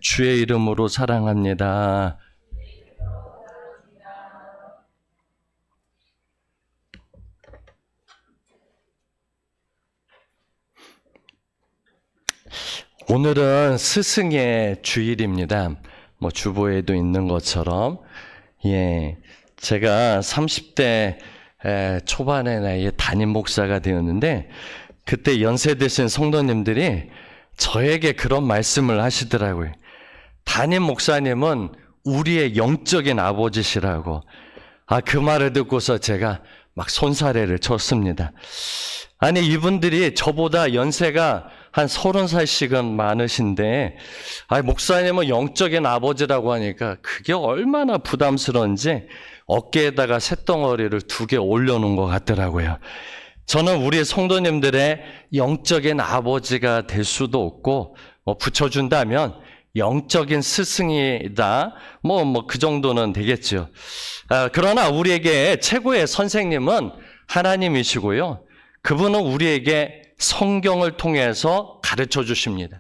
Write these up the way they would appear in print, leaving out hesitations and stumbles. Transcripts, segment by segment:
주의 이름으로 사랑합니다. 오늘은 스승의 주일입니다. 주보에도 있는 것처럼, 제가 30대 초반의 나이에 담임 목사가 되었는데, 그때 연세 드신 성도님들이 저에게 그런 말씀을 하시더라고요. 담임 목사님은 우리의 영적인 아버지시라고. 그 말을 듣고서 제가 막 손사래를 쳤습니다. 아니, 이분들이 저보다 연세가 한 30살씩은 많으신데, 목사님은 영적인 아버지라고 하니까 그게 얼마나 부담스러운지 어깨에다가 쇳덩어리를 2개 올려놓은 것 같더라고요. 저는 우리 성도님들의 영적인 아버지가 될 수도 없고, 붙여준다면 영적인 스승이다. 그 정도는 되겠죠. 그러나 우리에게 최고의 선생님은 하나님이시고요. 그분은 우리에게 성경을 통해서 가르쳐 주십니다.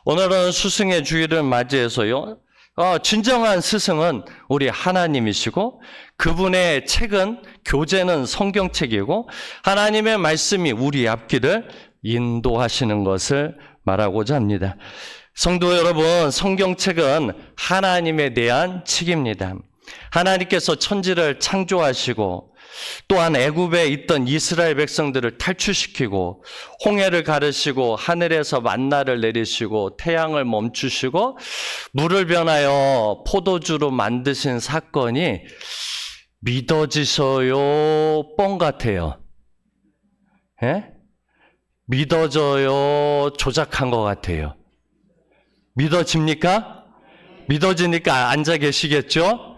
오늘은 스승의 주일을 맞이해서요. 진정한 스승은 우리 하나님이시고 그분의 책은 교재는 성경책이고 하나님의 말씀이 우리 앞길을 인도하시는 것을 말하고자 합니다. 성도 여러분, 성경책은 하나님에 대한 책입니다. 하나님께서 천지를 창조하시고 또한 애굽에 있던 이스라엘 백성들을 탈출시키고 홍해를 가르시고 하늘에서 만나를 내리시고 태양을 멈추시고 물을 변하여 포도주로 만드신 사건이 믿어지셔요? 뻥 같아요? 믿어져요? 조작한 것 같아요? 믿어집니까? 믿어지니까 앉아 계시겠죠?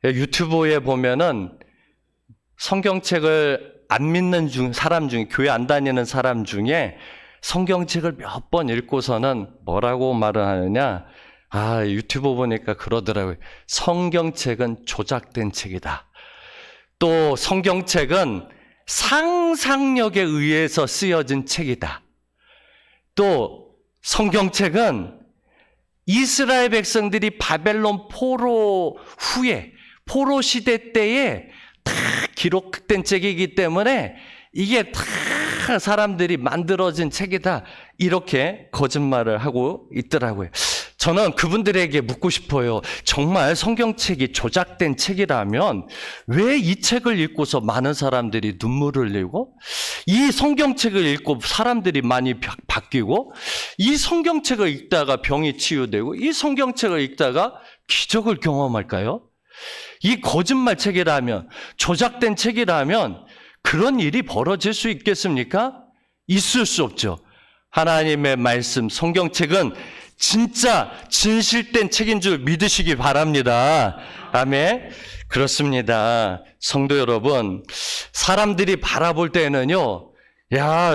유튜브에 보면은 성경책을 안 믿는 사람 중에, 교회 안 다니는 사람 중에 성경책을 몇 번 읽고서는 뭐라고 말을 하느냐? 유튜브 보니까 그러더라고요. 성경책은 조작된 책이다. 또 성경책은 상상력에 의해서 쓰여진 책이다. 또 성경책은 이스라엘 백성들이 바벨론 포로 후에, 포로 시대 때에 다 기록된 책이기 때문에 이게 다 사람들이 만들어진 책이다. 이렇게 거짓말을 하고 있더라고요. 저는 그분들에게 묻고 싶어요. 정말 성경책이 조작된 책이라면 왜 이 책을 읽고서 많은 사람들이 눈물을 흘리고 이 성경책을 읽고 사람들이 많이 바뀌고 이 성경책을 읽다가 병이 치유되고 이 성경책을 읽다가 기적을 경험할까요? 이 거짓말 책이라면, 조작된 책이라면 그런 일이 벌어질 수 있겠습니까? 있을 수 없죠. 하나님의 말씀, 성경책은 진짜 진실된 책인 줄 믿으시기 바랍니다. 아멘. 그렇습니다. 성도 여러분, 사람들이 바라볼 때는요,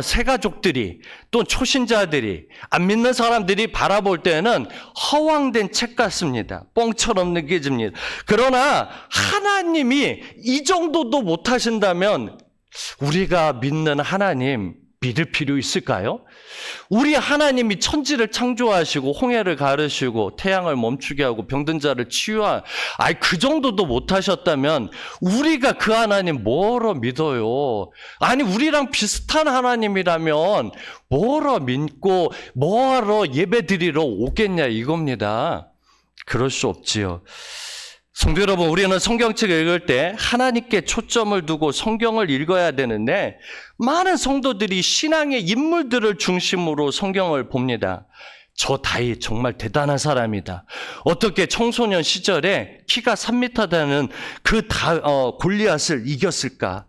새가족들이 또 초신자들이 안 믿는 사람들이 바라볼 때는 허황된 책 같습니다. 뻥처럼 느껴집니다. 그러나 하나님이 이 정도도 못하신다면 우리가 믿는 하나님 믿을 필요 있을까요? 우리 하나님이 천지를 창조하시고 홍해를 가르시고 태양을 멈추게 하고 병든 자를 그 정도도 못하셨다면 우리가 그 하나님 뭐로 믿어요? 우리랑 비슷한 하나님이라면 뭐로 믿고 뭐하러 예배드리러 오겠냐 이겁니다. 그럴 수 없지요. 성도 여러분, 우리는 성경책을 읽을 때 하나님께 초점을 두고 성경을 읽어야 되는데 많은 성도들이 신앙의 인물들을 중심으로 성경을 봅니다. 저 다윗 정말 대단한 사람이다. 어떻게 청소년 시절에 키가 3m 되는 골리앗을 이겼을까?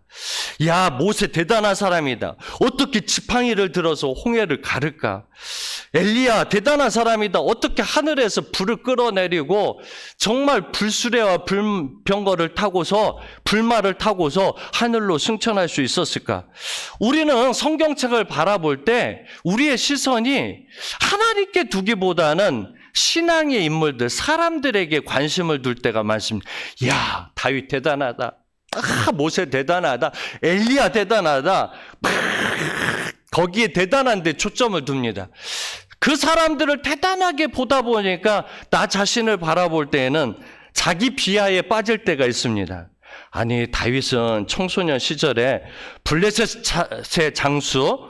모세 대단한 사람이다. 어떻게 지팡이를 들어서 홍해를 가를까? 엘리야 대단한 사람이다. 어떻게 하늘에서 불을 끌어내리고 정말 불수레와 불병거를 타고서 불말을 타고서 하늘로 승천할 수 있었을까? 우리는 성경책을 바라볼 때 우리의 시선이 하나님께 두기보다는 신앙의 인물들, 사람들에게 관심을 둘 때가 많습니다. 다윗 대단하다. 모세 대단하다. 엘리야 대단하다. 거기에 대단한데 초점을 둡니다. 그 사람들을 대단하게 보다 보니까 나 자신을 바라볼 때에는 자기 비하에 빠질 때가 있습니다. 아니, 다윗은 청소년 시절에 블레셋의 장수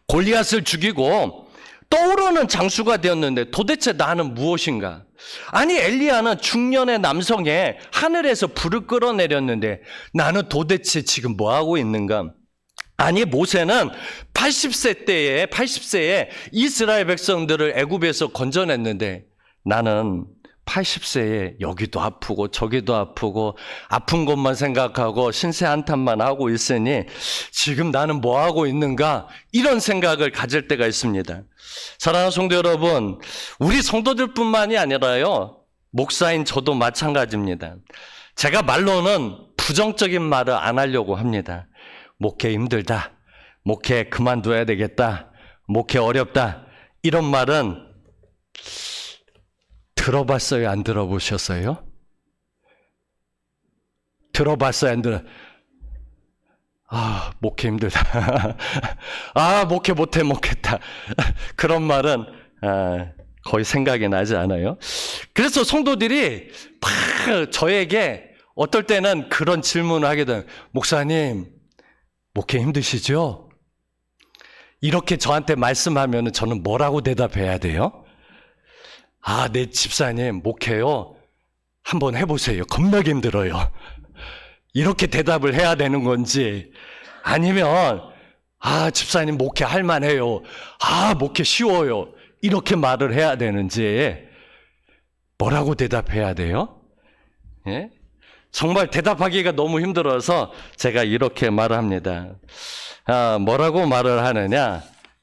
골리앗을 죽이고 떠오르는 장수가 되었는데 도대체 나는 무엇인가? 아니, 엘리야는 중년의 남성에 하늘에서 불을 끌어내렸는데 나는 도대체 지금 뭐하고 있는가? 아니, 모세는 80세에 이스라엘 백성들을 애굽에서 건져냈는데 나는 80세에 여기도 아프고 저기도 아프고 아픈 것만 생각하고 신세 한탄만 하고 있으니 지금 나는 뭐하고 있는가? 이런 생각을 가질 때가 있습니다. 사랑하는 성도 여러분, 우리 성도들뿐만이 아니라요, 목사인 저도 마찬가지입니다. 제가 말로는 부정적인 말을 안 하려고 합니다. 목회 힘들다, 목회 그만둬야 되겠다, 목회 어렵다, 이런 말은 들어봤어요? 안 들어보셨어요? 들어봤어요? 안 들어? 목회 힘들다. 목회 못했다. 그런 말은 거의 생각이 나지 않아요. 그래서 성도들이 막 저에게 어떨 때는 그런 질문을 하게 돼요. 목사님, 목회 힘드시죠? 이렇게 저한테 말씀하면 저는 뭐라고 대답해야 돼요? 네, 집사님, 목회요? 한번 해보세요. 겁나게 힘들어요. 이렇게 대답을 해야 되는 건지, 아니면, 집사님, 목회 할만해요. 목회 쉬워요. 이렇게 말을 해야 되는지, 뭐라고 대답해야 돼요? 예? 정말 대답하기가 너무 힘들어서 제가 이렇게 말을 합니다. 뭐라고 말을 하느냐?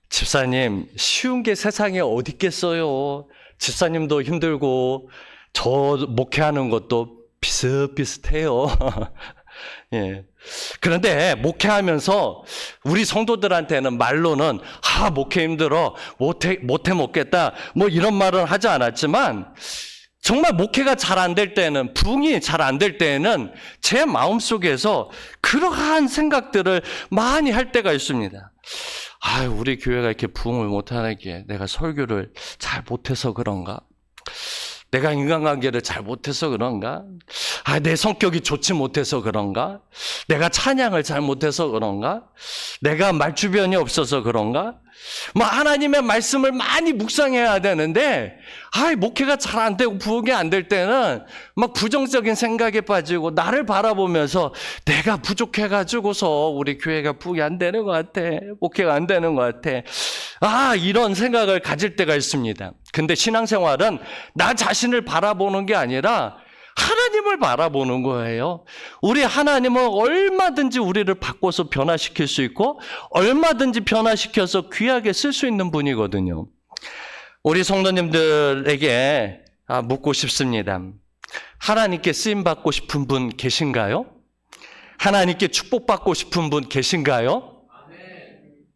집사님, 쉬운 게 세상에 어디 있겠어요? 집사님도 힘들고 저 목회하는 것도 비슷비슷해요. 예. 그런데 목회하면서 우리 성도들한테는 말로는 목회 힘들어, 못해 먹겠다, 뭐 이런 말은 하지 않았지만 정말 목회가 잘 안 될 때는, 부흥이 잘 안 될 때는 제 마음속에서 그러한 생각들을 많이 할 때가 있습니다. 우리 교회가 이렇게 부흥을 못하는 게 내가 설교를 잘 못해서 그런가? 내가 인간관계를 잘 못해서 그런가? 내 성격이 좋지 못해서 그런가? 내가 찬양을 잘 못해서 그런가? 내가 말주변이 없어서 그런가? 하나님의 말씀을 많이 묵상해야 되는데, 목회가 잘 안 되고 부흥이 안 될 때는 막 부정적인 생각에 빠지고 나를 바라보면서 내가 부족해가지고서 우리 교회가 부흥이 안 되는 것 같아. 목회가 안 되는 것 같아. 이런 생각을 가질 때가 있습니다. 근데 신앙생활은 나 자신을 바라보는 게 아니라 하나님을 바라보는 거예요. 우리 하나님은 얼마든지 우리를 바꿔서 변화시킬 수 있고 얼마든지 변화시켜서 귀하게 쓸 수 있는 분이거든요. 우리 성도님들에게 묻고 싶습니다. 하나님께 쓰임받고 싶은 분 계신가요? 하나님께 축복받고 싶은 분 계신가요?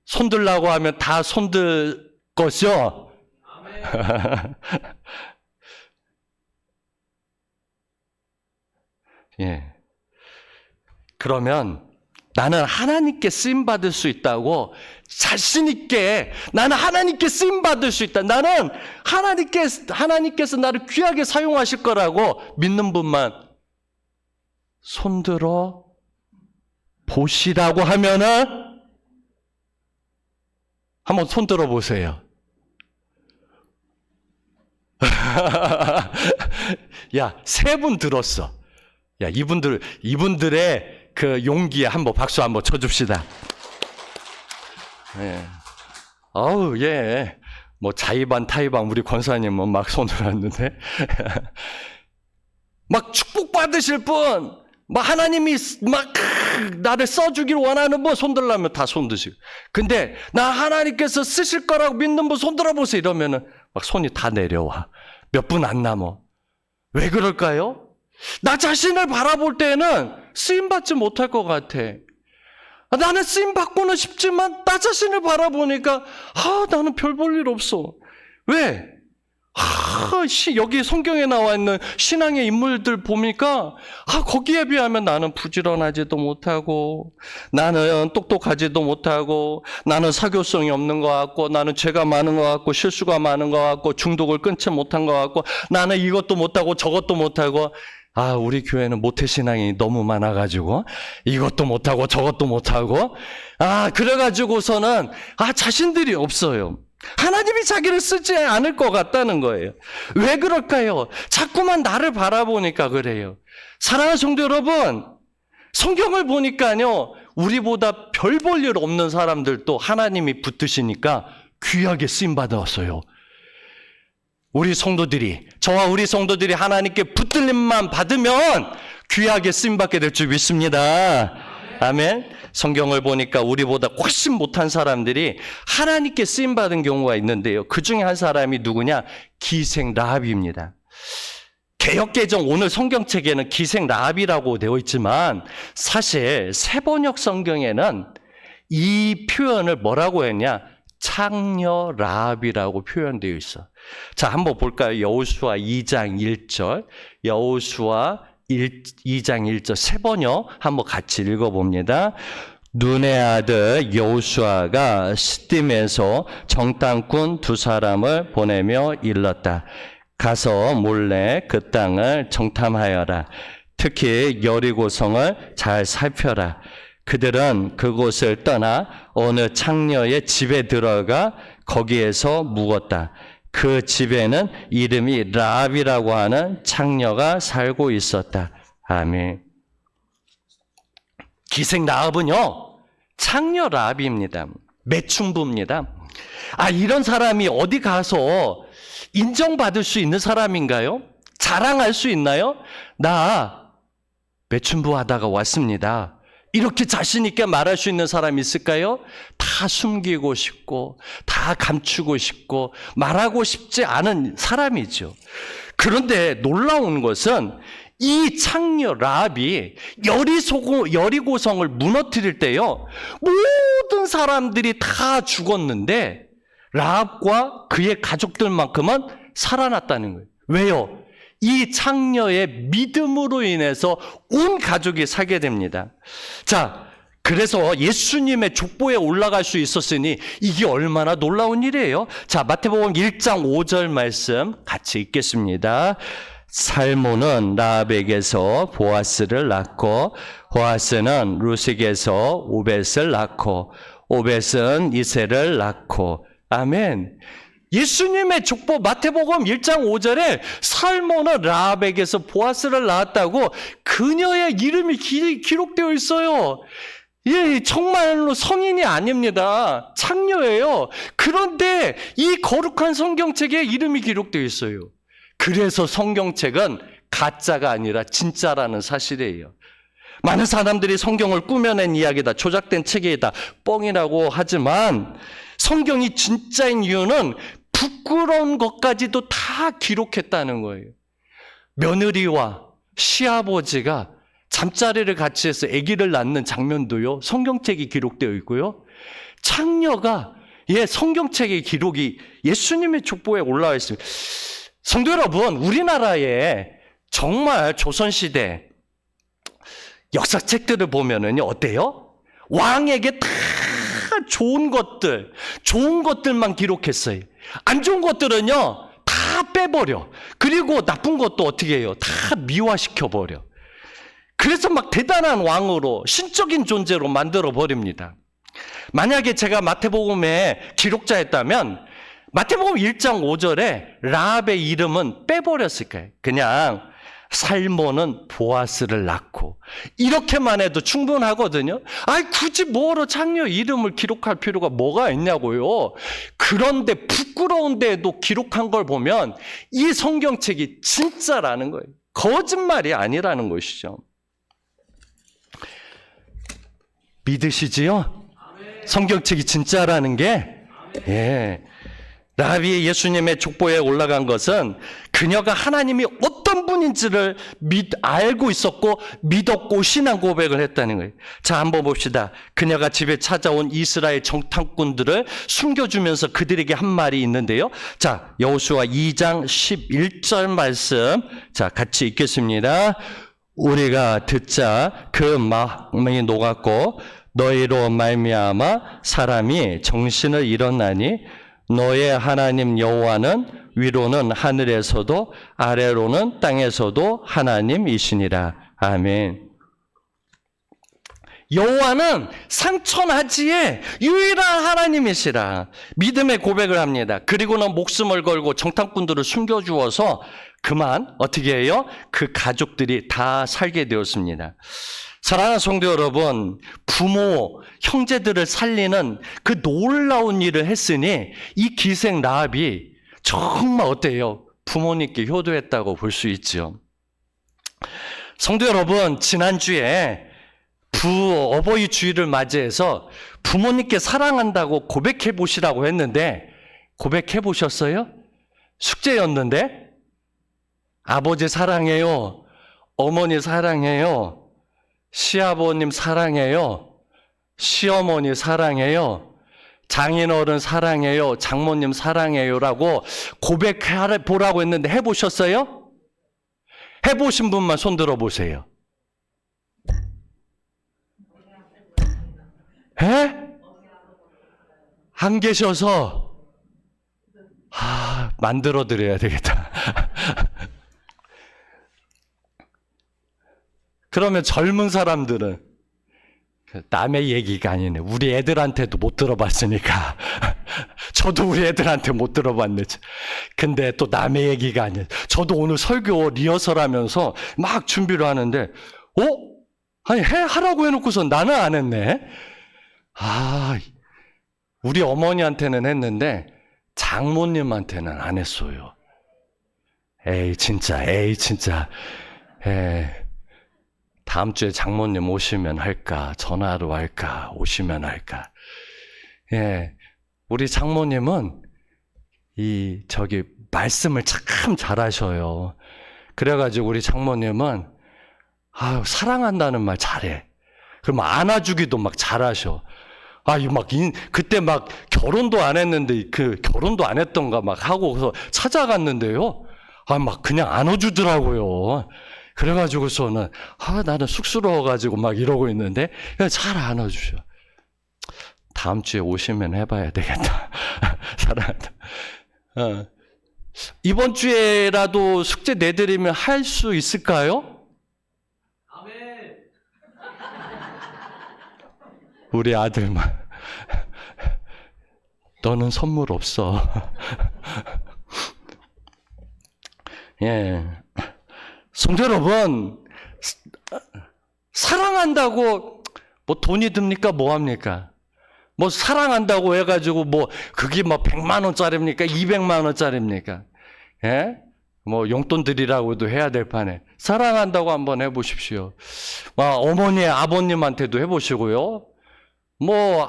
손들라고 하면 다 손들 것이요? 예. 그러면 나는 하나님께 쓰임받을 수 있다고 자신있게, 나는 하나님께 쓰임받을 수 있다, 나는 하나님께서 나를 귀하게 사용하실 거라고 믿는 분만 손들어 보시라고 하면은 한번 손들어 보세요. 야, 3분 들었어. 야, 이분들의 그 용기에 한번 박수 한번 쳐줍시다. 예. 예. 뭐 자의반 타의반 우리 권사님은 막 손을 놨는데 막 축복받으실 분, 막 하나님이 막 나를 써주길 원하는 분 손들라면 다 손드시고, 근데 나 하나님께서 쓰실 거라고 믿는 분 손들어 보세요 이러면은 막 손이 다 내려와. 몇 분 안 남아. 왜 그럴까요? 나 자신을 바라볼 때는 쓰임받지 못할 것 같아. 나는 쓰임받고는 싶지만 나 자신을 바라보니까 나는 별 볼 일 없어. 왜? 여기 성경에 나와 있는 신앙의 인물들 보니까 거기에 비하면 나는 부지런하지도 못하고, 나는 똑똑하지도 못하고, 나는 사교성이 없는 것 같고, 나는 죄가 많은 것 같고, 실수가 많은 것 같고, 중독을 끊지 못한 것 같고, 나는 이것도 못하고 저것도 못하고, 우리 교회는 모태신앙이 너무 많아가지고 이것도 못하고 저것도 못하고, 그래가지고서는 자신들이 없어요. 하나님이 자기를 쓰지 않을 것 같다는 거예요. 왜 그럴까요? 자꾸만 나를 바라보니까 그래요. 사랑하는 성도 여러분, 성경을 보니까요, 우리보다 별 볼 일 없는 사람들도 하나님이 붙드시니까 귀하게 쓰임받았어요. 저와 우리 성도들이 하나님께 붙들림만 받으면 귀하게 쓰임받게 될 줄 믿습니다. 아멘. 성경을 보니까 우리보다 훨씬 못한 사람들이 하나님께 쓰임받은 경우가 있는데요. 그 중에 한 사람이 누구냐? 기생 라합입니다. 개역개정 오늘 성경책에는 기생 라합이라고 되어 있지만, 사실 세번역 성경에는 이 표현을 뭐라고 했냐? 창녀 라합이라고 표현되어 있어. 자, 한번 볼까요? 여호수아 2장 1절, 여호수아 2장 1절 세번역 한번 같이 읽어봅니다. 눈의 아들 여호수아가 시딤에서 정탐꾼 두 사람을 보내며 일렀다. 가서 몰래 그 땅을 정탐하여라. 특히 여리고성을 잘 살펴라. 그들은 그곳을 떠나 어느 창녀의 집에 들어가 거기에서 묵었다. 그 집에는 이름이 라합이라고 하는 창녀가 살고 있었다. 아멘. 기생 라합은요, 창녀 라합입니다. 매춘부입니다. 이런 사람이 어디 가서 인정받을 수 있는 사람인가요? 자랑할 수 있나요? 나 매춘부 하다가 왔습니다. 이렇게 자신 있게 말할 수 있는 사람이 있을까요? 다 숨기고 싶고, 다 감추고 싶고, 말하고 싶지 않은 사람이죠. 그런데 놀라운 것은 이 창녀 라합이 여리고성을 무너뜨릴 때요, 모든 사람들이 다 죽었는데 라합과 그의 가족들만큼은 살아났다는 거예요. 왜요? 이 창녀의 믿음으로 인해서 온 가족이 살게 됩니다. 자, 그래서 예수님의 족보에 올라갈 수 있었으니 이게 얼마나 놀라운 일이에요. 자, 마태복음 1장 5절 말씀 같이 읽겠습니다. 살몬은 라합에게서 보아스를 낳고, 보아스는 루식에서 오벳을 낳고, 오벳은 이새를 낳고. 아멘. 예수님의 족보 마태복음 1장 5절에 살몬은 라합에게서 보아스를 낳았다고 그녀의 이름이 기록되어 있어요. 정말로 성인이 아닙니다. 창녀예요. 그런데 이 거룩한 성경책에 이름이 기록되어 있어요. 그래서 성경책은 가짜가 아니라 진짜라는 사실이에요. 많은 사람들이 성경을 꾸며낸 이야기다, 조작된 책이다, 뻥이라고 하지만 성경이 진짜인 이유는 부끄러운 것까지도 다 기록했다는 거예요. 며느리와 시아버지가 잠자리를 같이 해서 아기를 낳는 장면도요, 성경책이 기록되어 있고요. 창녀가 성경책의 기록이 예수님의 족보에 올라와 있습니다. 성도 여러분, 우리나라에 정말 조선시대 역사책들을 보면은요, 어때요? 왕에게 다 좋은 것들만 기록했어요. 안 좋은 것들은요, 다 빼버려. 그리고 나쁜 것도 어떻게 해요? 다 미화시켜버려. 그래서 막 대단한 왕으로, 신적인 존재로 만들어버립니다. 만약에 제가 마태복음의 기록자였다면 마태복음 1장 5절에 라합의 이름은 빼버렸을 거예요. 그냥 살몬은 보아스를 낳고, 이렇게만 해도 충분하거든요. 굳이 뭐로 창녀 이름을 기록할 필요가 뭐가 있냐고요. 그런데 부끄러운데도 기록한 걸 보면 이 성경책이 진짜라는 거예요. 거짓말이 아니라는 것이죠. 믿으시지요? 성경책이 진짜라는 게? 라합이 예수님의 족보에 올라간 것은 그녀가 하나님이 어떤 분인지를 알고 있었고 믿었고 신앙 고백을 했다는 거예요. 자, 한번 봅시다. 그녀가 집에 찾아온 이스라엘 정탐꾼들을 숨겨주면서 그들에게 한 말이 있는데요. 자, 여호수아 2장 11절 말씀, 자, 같이 읽겠습니다. 우리가 듣자 그 마음이 녹았고 너희로 말미암아 사람이 정신을 잃었나니 너의 하나님 여호와는 위로는 하늘에서도 아래로는 땅에서도 하나님이시니라. 아멘. 여호와는 상천하지의 유일한 하나님이시라. 믿음의 고백을 합니다. 그리고는 목숨을 걸고 정탐꾼들을 숨겨주어서 그만 어떻게 해요? 그 가족들이 다 살게 되었습니다. 사랑하는 성도 여러분, 부모, 형제들을 살리는 그 놀라운 일을 했으니 이 기생 라합이 정말 어때요? 부모님께 효도했다고 볼 수 있죠. 성도 여러분, 지난주에 어버이 주일을 맞이해서 부모님께 사랑한다고 고백해 보시라고 했는데 고백해 보셨어요? 숙제였는데 아버지 사랑해요, 어머니 사랑해요, 시아버님 사랑해요, 시어머니 사랑해요, 장인어른 사랑해요, 장모님 사랑해요라고 고백해 보라고 했는데 해보셨어요? 해보신 분만 손 들어보세요. 에? 안 계셔서 만들어 드려야 되겠다. 그러면 젊은 사람들은 남의 얘기가 아니네. 우리 애들한테도 못 들어봤으니까. 저도 우리 애들한테 못 들어봤네. 근데 또 남의 얘기가 아니에요. 저도 오늘 설교 리허설 하면서 막 준비를 하는데 아니 하라고 해놓고서 나는 안 했네. 우리 어머니한테는 했는데 장모님한테는 안 했어요. 에이 진짜. 다음 주에 장모님 오시면 할까? 전화로 할까? 오시면 할까? 우리 장모님은 말씀을 참 잘하셔요. 그래가지고 우리 장모님은 사랑한다는 말 잘해. 그럼 안아주기도 막 잘하셔. 그때 막 결혼도 안 했는데 결혼도 안 했던가 막 하고 그래서 찾아갔는데요. 그냥 안아주더라고요. 그래가지고서는 나는 쑥스러워가지고 막 이러고 있는데 잘 안아주셔. 다음 주에 오시면 해봐야 되겠다. 사랑한다. 이번 주에라도 숙제 내드리면 할 수 있을까요? 아멘. 우리 아들만. 너는 선물 없어. 성도 여러분, 사랑한다고 돈이 듭니까? 뭐 합니까? 사랑한다고 해가지고 그게 100만 원짜리입니까? 200만 원짜리입니까? 용돈 드리라고도 해야 될 판에 사랑한다고 한번 해보십시오. 어머니, 아버님한테도 해보시고요.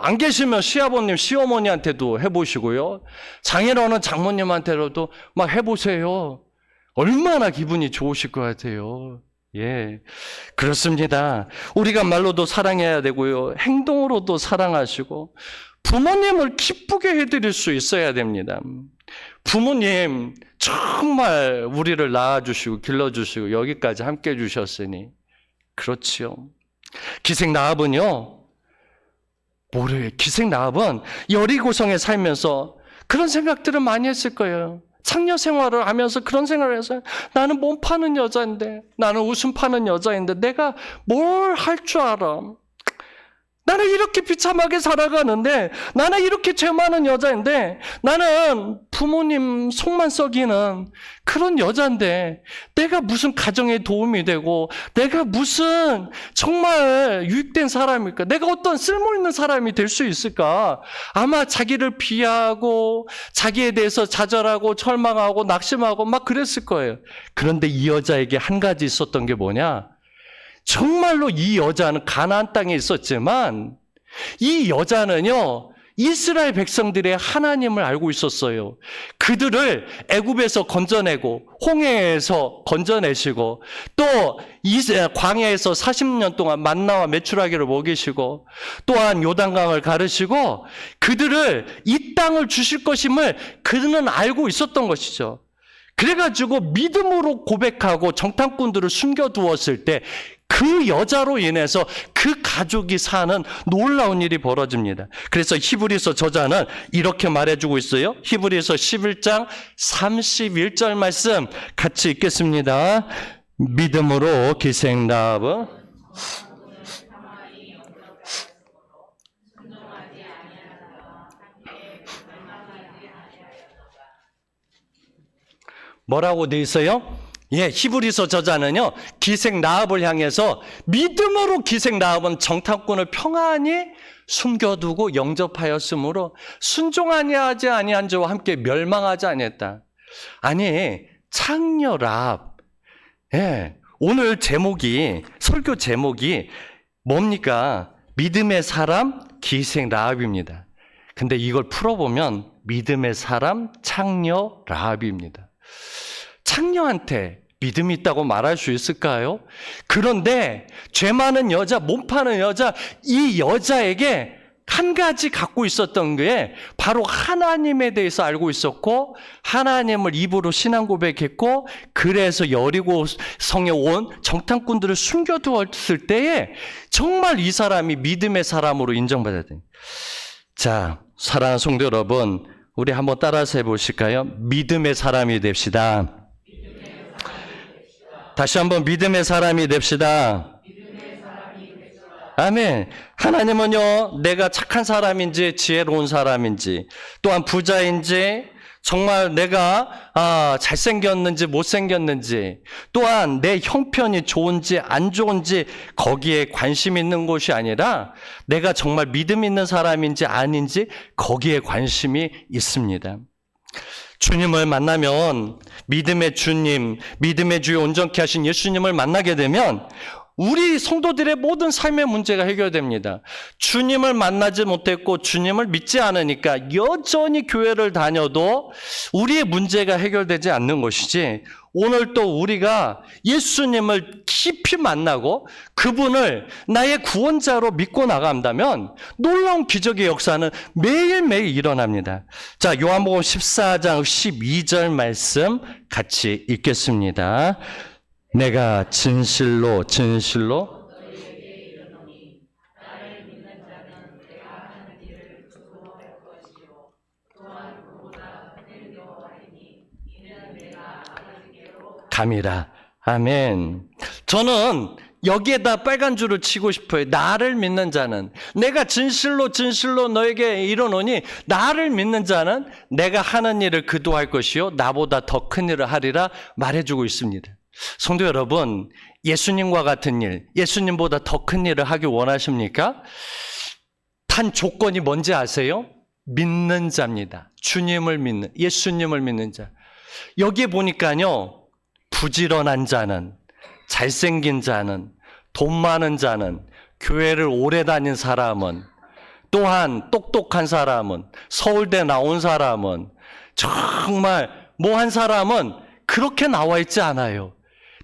안 계시면 시아버님, 시어머니한테도 해보시고요. 장인어른, 장모님한테도 해보세요. 얼마나 기분이 좋으실 것 같아요. 그렇습니다. 우리가 말로도 사랑해야 되고요. 행동으로도 사랑하시고 부모님을 기쁘게 해드릴 수 있어야 됩니다. 부모님 정말 우리를 낳아주시고 길러주시고 여기까지 함께 해주셨으니 그렇지요. 기생 라합은요. 기생 라합은 여리고성에 살면서 그런 생각들을 많이 했을 거예요. 창녀 생활을 하면서 그런 생각을 해서 나는 몸 파는 여자인데, 나는 웃음 파는 여자인데 내가 뭘 할 줄 알아? 나는 이렇게 비참하게 살아가는데, 나는 이렇게 죄 많은 여자인데, 나는 부모님 속만 썩이는 그런 여자인데 내가 무슨 가정에 도움이 되고 내가 무슨 정말 유익된 사람일까? 내가 어떤 쓸모있는 사람이 될 수 있을까? 아마 자기를 비하하고 자기에 대해서 좌절하고 절망하고 낙심하고 막 그랬을 거예요. 그런데 이 여자에게 한 가지 있었던 게 뭐냐? 정말로 이 여자는 가나안 땅에 있었지만 이 여자는요, 이스라엘 백성들의 하나님을 알고 있었어요. 그들을 애굽에서 건져내고 홍해에서 건져내시고 또 광야에서 40년 동안 만나와 메추라기를 먹이시고 또한 요단강을 가르시고 그들을 이 땅을 주실 것임을 그들은 알고 있었던 것이죠. 그래가지고 믿음으로 고백하고 정탐꾼들을 숨겨두었을 때 그 여자로 인해서 그 가족이 사는 놀라운 일이 벌어집니다. 그래서 히브리서 저자는 이렇게 말해주고 있어요. 히브리서 11장 31절 말씀 같이 읽겠습니다. 믿음으로 기생 라합은 뭐라고 돼 있어요? 예, 히브리서 저자는요, 기생 라합을 향해서 믿음으로 기생 라합은 정탐꾼을 평안히 숨겨두고 영접하였으므로 순종하지 아니한 자와 함께 멸망하지 아니했다. 아니, 창녀 라합. 예, 오늘 설교 제목이 뭡니까? 믿음의 사람 기생 라합입니다. 근데 이걸 풀어보면 믿음의 사람 창녀 라합입니다. 창녀한테 믿음이 있다고 말할 수 있을까요? 그런데 죄 많은 여자, 몸 파는 여자, 이 여자에게 한 가지 갖고 있었던 게 바로 하나님에 대해서 알고 있었고 하나님을 입으로 신앙 고백했고 그래서 여리고 성에 온 정탐꾼들을 숨겨두었을 때에 정말 이 사람이 믿음의 사람으로 인정받아야 됩니다. 자, 사랑하는 성도 여러분, 우리 한번 따라서 해보실까요? 믿음의 사람이 됩시다. 다시 한번 믿음의 사람이 됩시다. 아멘. 하나님은요, 내가 착한 사람인지 지혜로운 사람인지 또한 부자인지 정말 내가 잘생겼는지 못생겼는지 또한 내 형편이 좋은지 안 좋은지 거기에 관심 있는 것이 아니라 내가 정말 믿음 있는 사람인지 아닌지 거기에 관심이 있습니다. 주님을 만나면 믿음의 주님, 믿음의 주여 온전케 하신 예수님을 만나게 되면 우리 성도들의 모든 삶의 문제가 해결됩니다. 주님을 만나지 못했고 주님을 믿지 않으니까 여전히 교회를 다녀도 우리의 문제가 해결되지 않는 것이지 오늘 또 우리가 예수님을 깊이 만나고 그분을 나의 구원자로 믿고 나간다면 놀라운 기적의 역사는 매일매일 일어납니다. 자, 요한복음 14장 12절 말씀 같이 읽겠습니다. 내가 진실로 감이라. 아멘. 저는 여기에다 빨간 줄을 치고 싶어요. 나를 믿는 자는, 내가 진실로 너에게 이르노니 나를 믿는 자는 내가 하는 일을 그도 할 것이요 나보다 더 큰 일을 하리라 말해주고 있습니다. 성도 여러분, 예수님과 같은 일, 예수님보다 더 큰 일을 하기 원하십니까? 단 조건이 뭔지 아세요? 믿는 자입니다. 주님을 믿는, 예수님을 믿는 자. 여기에 보니까요, 부지런한 자는, 잘생긴 자는, 돈 많은 자는, 교회를 오래 다닌 사람은, 또한 똑똑한 사람은, 서울대 나온 사람은, 정말 뭐한 사람은 그렇게 나와 있지 않아요.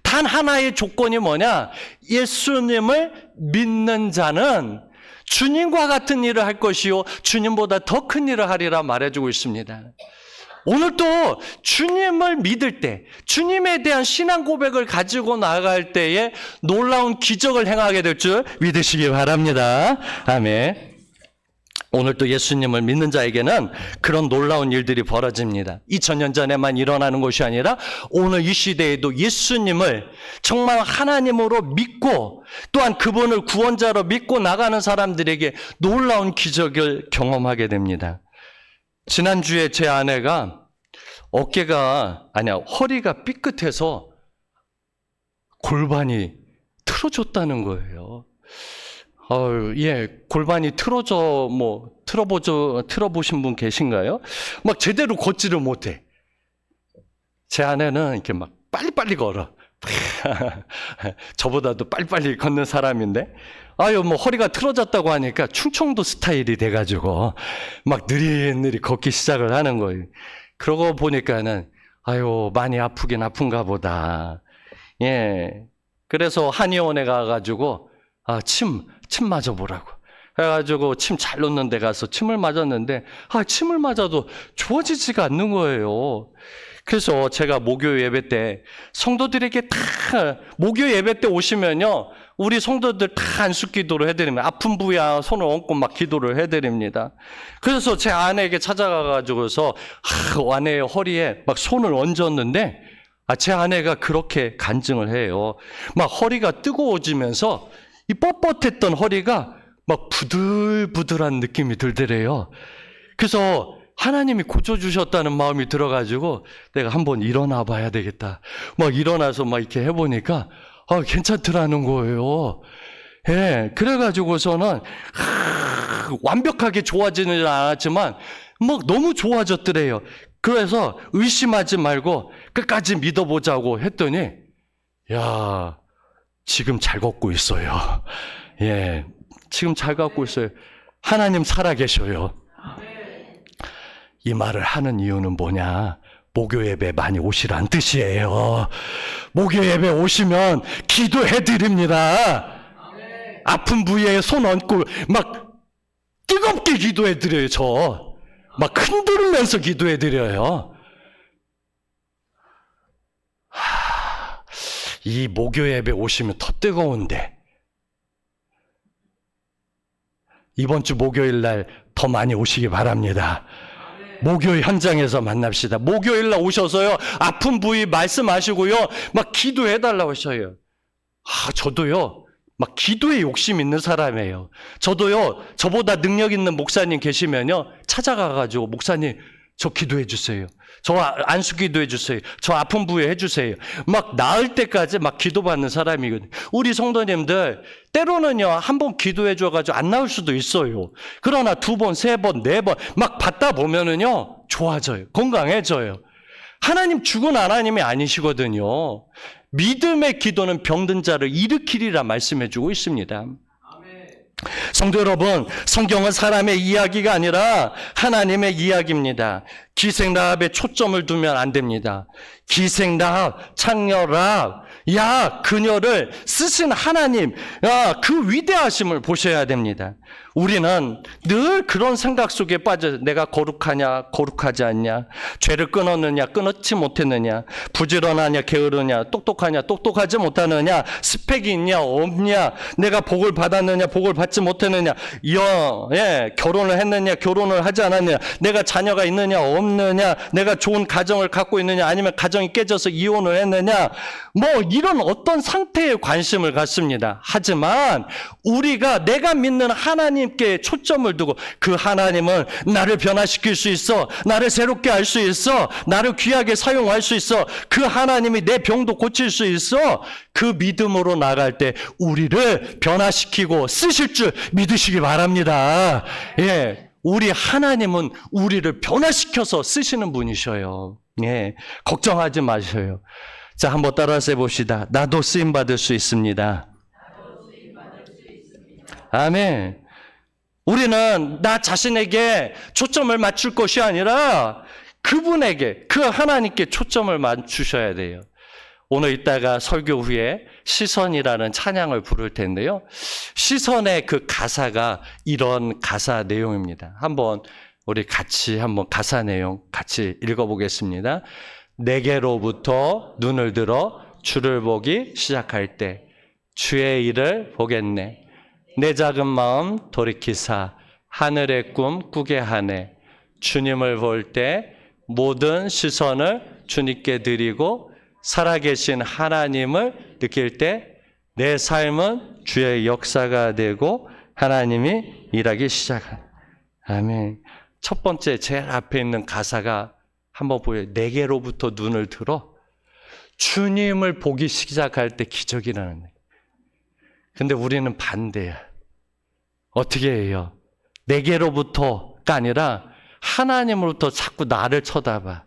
단 하나의 조건이 뭐냐? 예수님을 믿는 자는 주님과 같은 일을 할 것이요 주님보다 더 큰 일을 하리라 말해주고 있습니다. 오늘도 주님을 믿을 때, 주님에 대한 신앙 고백을 가지고 나아갈 때에 놀라운 기적을 행하게 될 줄 믿으시기 바랍니다. 아멘. 오늘도 예수님을 믿는 자에게는 그런 놀라운 일들이 벌어집니다. 2000년 전에만 일어나는 것이 아니라 오늘 이 시대에도 예수님을 정말 하나님으로 믿고 또한 그분을 구원자로 믿고 나가는 사람들에게 놀라운 기적을 경험하게 됩니다. 지난주에 제 아내가 허리가 삐끗해서 골반이 틀어졌다는 거예요. 골반이 틀어보신 분 계신가요? 막 제대로 걷지를 못해. 제 아내는 이렇게 막 빨리빨리 걸어. 저보다도 빨리빨리 걷는 사람인데, 아유, 뭐 허리가 틀어졌다고 하니까 충청도 스타일이 돼가지고 막 느릿느릿 걷기 시작을 하는 거예요. 그러고 보니까는 아유, 많이 아프긴 아픈가 보다. 예. 그래서 한의원에 가가지고 침 맞아보라고. 해가지고 침 잘 놓는 데 가서 침을 맞았는데 침을 맞아도 좋아지지가 않는 거예요. 그래서 제가 목요 예배 때 성도들에게 다 목요 예배 때 오시면요, 우리 성도들 다 안수 기도를 해드립니다. 아픈 부위에 손을 얹고 막 기도를 해드립니다. 그래서 제 아내에게 찾아가가지고서 아내의 허리에 막 손을 얹었는데 제 아내가 그렇게 간증을 해요. 막 허리가 뜨거워지면서 이 뻣뻣했던 허리가 막 부들부들한 느낌이 들더래요. 그래서 하나님이 고쳐주셨다는 마음이 들어가지고 내가 한번 일어나 봐야 되겠다. 막 일어나서 막 이렇게 해보니까 괜찮더라는 거예요. 예, 그래가지고서는 완벽하게 좋아지는 않았지만 막 너무 좋아졌더래요. 그래서 의심하지 말고 끝까지 믿어보자고 했더니 야, 지금 잘 걷고 있어요. 예, 지금 잘 걷고 있어요. 하나님 살아계셔요. 이 말을 하는 이유는 뭐냐? 목요 예배 많이 오시란 뜻이에요. 목요 예배 오시면 기도해 드립니다. 아픈 부위에 손 얹고 막 뜨겁게 기도해 드려요. 저 막 흔들면서 기도해 드려요. 이 목요 예배 오시면 더 뜨거운데 이번 주 목요일 날 더 많이 오시기 바랍니다. 목요 현장에서 만납시다. 목요일 날 오셔서요, 아픈 부위 말씀하시고요, 막 기도해 달라고 하셔요. 저도요, 막 기도에 욕심 있는 사람이에요. 저도요, 저보다 능력 있는 목사님 계시면요, 찾아가가지고 목사님 저 기도해 주세요. 저 안수 기도해 주세요. 저 아픈 부위 해주세요. 막 나을 때까지 막 기도받는 사람이거든요. 우리 성도님들 때로는요, 한 번 기도해 줘가지고 안 나올 수도 있어요. 그러나 두 번, 세 번, 네 번 막 받다 보면은요, 좋아져요. 건강해져요. 하나님 죽은 하나님이 아니시거든요. 믿음의 기도는 병든 자를 일으키리라 말씀해 주고 있습니다. 성도 여러분, 성경은 사람의 이야기가 아니라 하나님의 이야기입니다. 기생라합에 초점을 두면 안 됩니다. 기생라합, 창녀라합, 그녀를 쓰신 하나님, 그 위대하심을 보셔야 됩니다. 우리는 늘 그런 생각 속에 빠져, 내가 거룩하냐, 거룩하지 않냐, 죄를 끊었느냐, 끊었지 못했느냐, 부지런하냐, 게으르냐, 똑똑하냐, 똑똑하지 못하느냐, 스펙이 있냐, 없냐, 내가 복을 받았느냐, 복을 받지 못했느냐, 결혼을 했느냐, 결혼을 하지 않았느냐, 내가 자녀가 있느냐, 없느냐, 내가 좋은 가정을 갖고 있느냐, 아니면 가정이 깨져서 이혼을 했느냐, 뭐 이런 어떤 상태에 관심을 갖습니다. 하지만 우리가 내가 믿는 하나님께 초점을 두고 그 하나님은 나를 변화시킬 수 있어, 나를 새롭게 할 수 있어, 나를 귀하게 사용할 수 있어, 그 하나님이 내 병도 고칠 수 있어, 그 믿음으로 나갈 때 우리를 변화시키고 쓰실 줄 믿으시기 바랍니다. 예, 우리 하나님은 우리를 변화시켜서 쓰시는 분이셔요. 예, 걱정하지 마셔요. 자, 한번 따라서 해봅시다. 나도 쓰임받을 수 있습니다. 아멘. 우리는 나 자신에게 초점을 맞출 것이 아니라 그분에게, 그 하나님께 초점을 맞추셔야 돼요. 오늘 이따가 설교 후에 시선이라는 찬양을 부를 텐데요. 시선의 그 가사가 이런 가사 내용입니다. 한번 우리 같이 한번 가사 내용 같이 읽어보겠습니다. 내게로부터 눈을 들어 주를 보기 시작할 때 주의 일을 보겠네. 내 작은 마음 돌이키사 하늘의 꿈 꾸게 하네. 주님을 볼 때 모든 시선을 주님께 드리고 살아계신 하나님을 느낄 때 내 삶은 주의 역사가 되고 하나님이 일하기 시작한. 아멘. 첫 번째 제일 앞에 있는 가사가 한번 보여요. 내게로부터 눈을 들어 주님을 보기 시작할 때 기적이라는 거예요. 근데 우리는 반대야. 어떻게 해요? 내게로부터가 아니라 하나님으로부터 자꾸 나를 쳐다봐.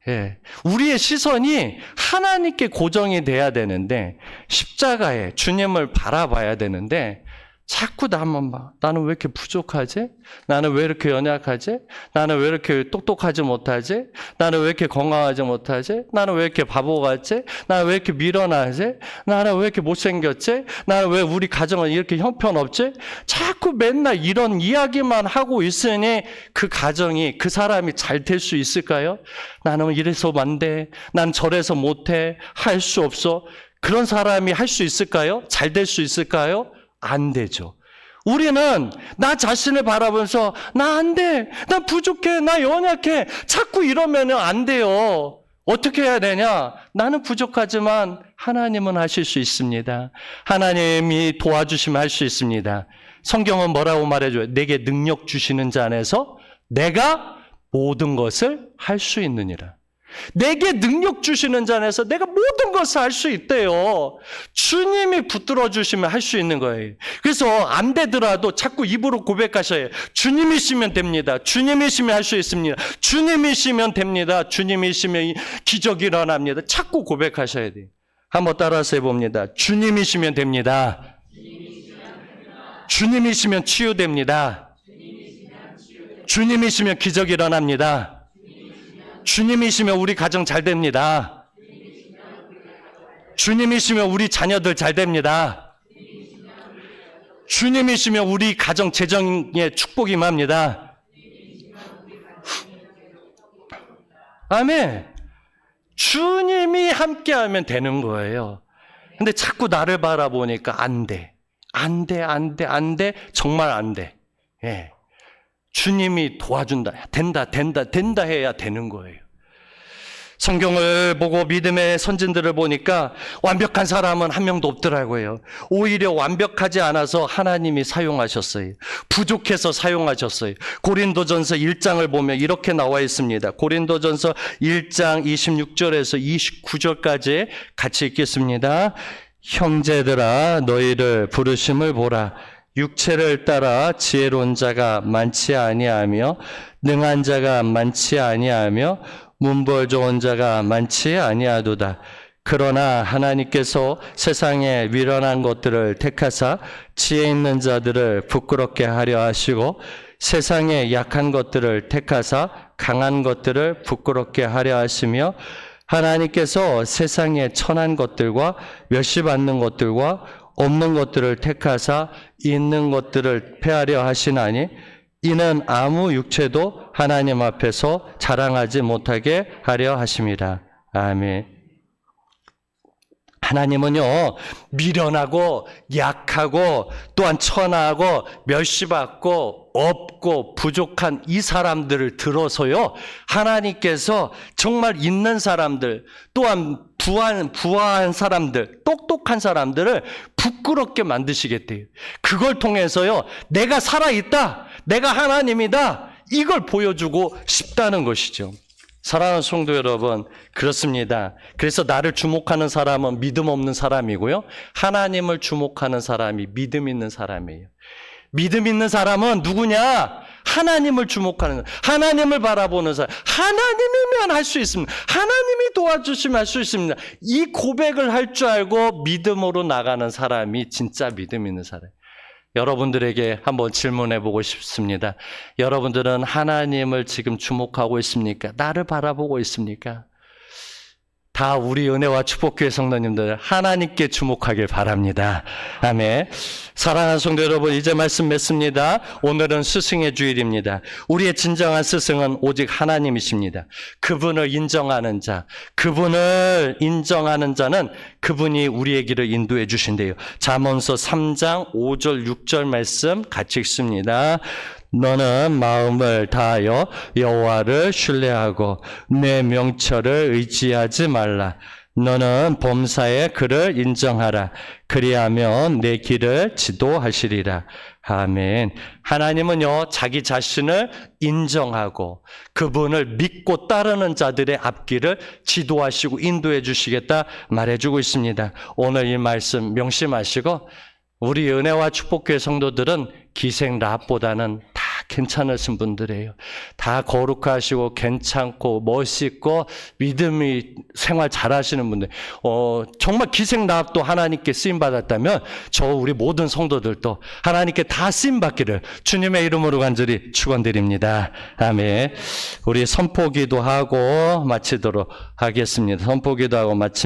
예. 우리의 시선이 하나님께 고정이 돼야 되는데, 십자가에 주님을 바라봐야 되는데, 자꾸 나만 봐. 나는 왜 이렇게 부족하지? 나는 왜 이렇게 연약하지? 나는 왜 이렇게 똑똑하지 못하지? 나는 왜 이렇게 건강하지 못하지? 나는 왜 이렇게 바보 같지? 나는 왜 이렇게 미련하지? 나는 왜 이렇게 못생겼지? 나는 왜 우리 가정은 이렇게 형편없지? 자꾸 맨날 이런 이야기만 하고 있으니 그 가정이, 그 사람이 잘 될 수 있을까요? 나는 이래서 안 돼. 난 저래서 못해. 할 수 없어. 그런 사람이 할 수 있을까요? 잘 될 수 있을까요? 안 되죠. 우리는 나 자신을 바라보면서 나 안 돼. 나 부족해. 나 연약해. 자꾸 이러면 안 돼요. 어떻게 해야 되냐? 나는 부족하지만 하나님은 하실 수 있습니다. 하나님이 도와주시면 할 수 있습니다. 성경은 뭐라고 말해줘요? 내게 능력 주시는 자 안에서 내가 모든 것을 할 수 있느니라. 내게 능력 주시는 자 안에서 내가 모든 것을 할 수 있대요. 주님이 붙들어 주시면 할 수 있는 거예요. 그래서 안 되더라도 자꾸 입으로 고백하셔야 해요. 주님이시면 됩니다. 주님이시면 할 수 있습니다. 주님이시면 됩니다. 주님이시면 기적이 일어납니다. 자꾸 고백하셔야 돼요. 한번 따라서 해봅니다. 주님이시면 됩니다. 주님이시면 치유됩니다. 주님이시면 기적이 일어납니다. 주님이시면 우리 가정 잘 됩니다. 주님이시면 우리 자녀들 잘 됩니다. 주님이시면 우리 가정 재정에 축복이 임합니다. 아멘. 주님이 함께하면 되는 거예요. 근데 자꾸 나를 바라보니까 안 돼. 안 돼, 안 돼, 안 돼. 정말 안 돼. 예. 주님이 도와준다. 된다 해야 되는 거예요. 성경을 보고 믿음의 선진들을 보니까 완벽한 사람은 한 명도 없더라고요. 오히려 완벽하지 않아서 하나님이 사용하셨어요. 부족해서 사용하셨어요. 고린도전서 1장을 보면 이렇게 나와 있습니다. 고린도전서 1장 26절에서 29절까지 같이 읽겠습니다. 형제들아 너희를 부르심을 보라. 육체를 따라 지혜로운 자가 많지 아니하며 능한 자가 많지 아니하며 문벌 좋은 자가 많지 아니하도다. 그러나 하나님께서 세상에 미련한 것들을 택하사 지혜 있는 자들을 부끄럽게 하려 하시고 세상에 약한 것들을 택하사 강한 것들을 부끄럽게 하려 하시며 하나님께서 세상에 천한 것들과 멸시받는 것들과 없는 것들을 택하사 있는 것들을 폐하려 하시나니 이는 아무 육체도 하나님 앞에서 자랑하지 못하게 하려 하심이라. 아멘. 하나님은요, 미련하고 약하고 또한 천하고 멸시받고 없고 부족한 이 사람들을 들어서요, 하나님께서 정말 있는 사람들 또한 부한 사람들, 똑똑한 사람들을 부끄럽게 만드시겠대요. 그걸 통해서요, 내가 살아있다, 내가 하나님이다, 이걸 보여주고 싶다는 것이죠. 사랑하는 성도 여러분, 그렇습니다. 그래서 나를 주목하는 사람은 믿음 없는 사람이고요, 하나님을 주목하는 사람이 믿음 있는 사람이에요. 믿음 있는 사람은 누구냐? 하나님을 주목하는, 하나님을 바라보는 사람. 하나님이면 할 수 있습니다. 하나님이 도와주시면 할 수 있습니다. 이 고백을 할 줄 알고 믿음으로 나가는 사람이 진짜 믿음 있는 사람이에요. 여러분들에게 한번 질문해 보고 싶습니다. 여러분들은 하나님을 지금 주목하고 있습니까? 나를 바라보고 있습니까? 다 우리 은혜와 축복교회 성도님들 하나님께 주목하길 바랍니다. 아멘. 사랑하는 성도 여러분, 이제 말씀 맺습니다. 오늘은 스승의 주일입니다. 우리의 진정한 스승은 오직 하나님이십니다. 그분을 인정하는 자, 그분을 인정하는 자는 그분이 우리의 길을 인도해 주신대요. 잠언서 3장 5절 6절 말씀 같이 읽습니다. 너는 마음을 다하여 여호와를 신뢰하고 내 명철을 의지하지 말라. 너는 범사에 그를 인정하라. 그리하면 내 길을 지도하시리라. 아멘. 하나님은요, 자기 자신을 인정하고 그분을 믿고 따르는 자들의 앞길을 지도하시고 인도해 주시겠다 말해주고 있습니다. 오늘 이 말씀 명심하시고 우리 은혜와 축복교회 성도들은 기생 라합보다는 다 괜찮으신 분들이에요. 다 거룩하시고 괜찮고 멋있고 믿음이 생활 잘하시는 분들. 정말 기생나합도 하나님께 쓰임 받았다면 저 우리 모든 성도들도 하나님께 다 쓰임 받기를 주님의 이름으로 간절히 축원드립니다. 아멘. 우리 선포기도 하고 마치도록 하겠습니다. 선포기도 하고 마치